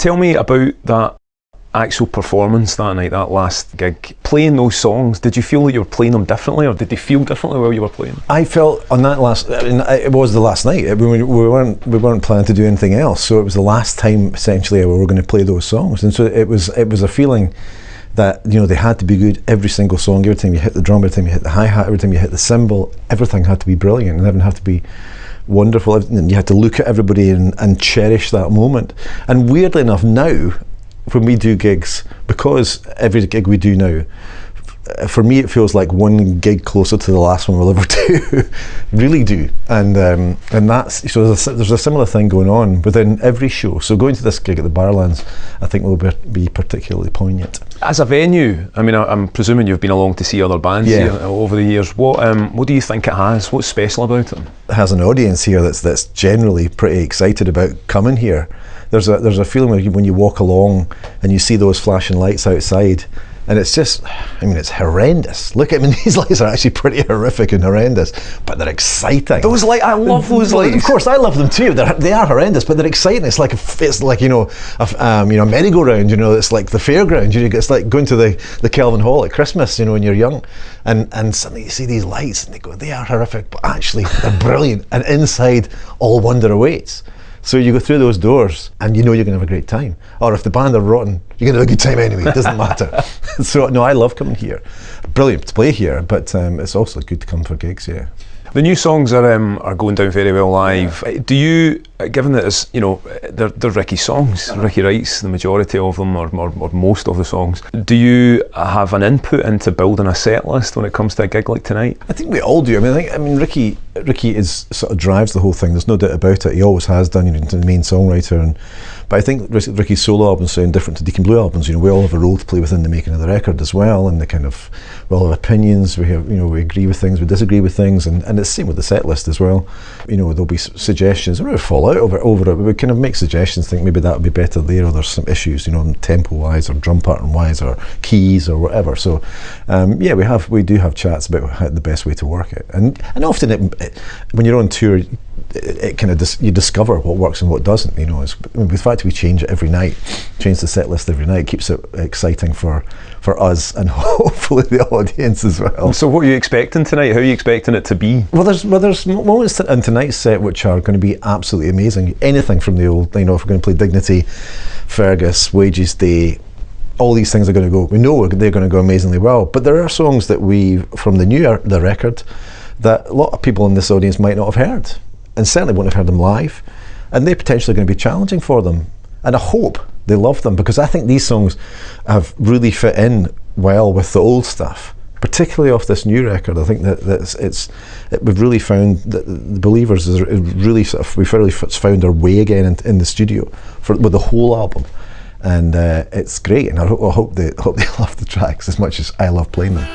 Tell me about that actual performance that night, that last gig. Playing those songs, did you feel that you were playing them differently, or did they feel differently while you were playing? I felt on that last, I mean, it was the last night. We weren't planning to do anything else, so it was the last time essentially we were going to play those songs, and so it was a feeling that, you know, they had to be good, every single song. Every time you hit the drum, every time you hit the hi-hat, every time you hit the cymbal, everything had to be brilliant and everything had to be wonderful. And you had to look at everybody and cherish that moment. And weirdly enough, now when we do gigs, because every gig we do now, for me it feels like one gig closer to the last one we'll ever do. Really do. And that's, so there's a similar thing going on within every show. So going to this gig at the Barrowlands, I think will be particularly poignant. As a venue, I mean, I'm presuming you've been along to see other bands here over the years. What do you think it has? What's special about it? It has an audience here that's generally pretty excited about coming here. There's a feeling when you walk along and you see those flashing lights outside, and it's just, I mean, it's horrendous. Look, I mean, these lights are actually pretty horrific and horrendous, but they're exciting. Those lights, I love those lights. Of course, I love them too. They are horrendous, but they're exciting. It's like you know, a merry-go-round. You know, it's like the fairground. You know, it's like going to the Kelvin Hall at Christmas. You know, when you're young, and suddenly you see these lights, and they are horrific, but actually they're brilliant. And inside, all wonder awaits. So you go through those doors and you know you're going to have a great time. Or if the band are rotten, you're going to have a good time anyway. It doesn't matter. So no, I love coming here. Brilliant to play here, but it's also good to come for gigs, yeah. The new songs are going down very well live. Do you, given that it's, you know, they're Ricky's songs, Ricky writes the majority of them, or most of the songs, do you have an input into building a set list when it comes to a gig like tonight? I think we all do. I mean, Ricky is sort of drives the whole thing. There's no doubt about it. He always has done. You know, the main songwriter, but I think Ricky's solo albums sound different to Deacon Blue albums. You know, we all have a role to play within the making of the record as well, and the kind of, we all have opinions. We have, you know, we agree with things, we disagree with things, and it's the same with the set list as well. You know, there'll be suggestions. We don't fall out over it, but we kind of make suggestions. Think maybe that would be better there, or there's some issues, you know, tempo-wise or drum pattern-wise or keys or whatever. So, yeah, we do have chats about how the best way to work it, and often when you're on tour, it kind of you discover what works and what doesn't. You know, the fact we change it every night, change the set list every night, keeps it exciting for us and hopefully the audience as well. So what are you expecting tonight? How are you expecting it to be? Well, there's moments in tonight's set which are going to be absolutely amazing. Anything from the old, you know, if we're going to play Dignity, Fergus, Wages Day, all these things are going to go, we know they're going to go amazingly well, but there are songs that from the record, that a lot of people in this audience might not have heard, and certainly won't have heard them live, and they're potentially going to be challenging for them. And I hope they love them, because I think these songs have really fit in well with the old stuff, particularly off this new record. I think that we've really found that the Believers is really sort of, we've really found our way again in the studio with the whole album, and it's great. And I hope they love the tracks as much as I love playing them.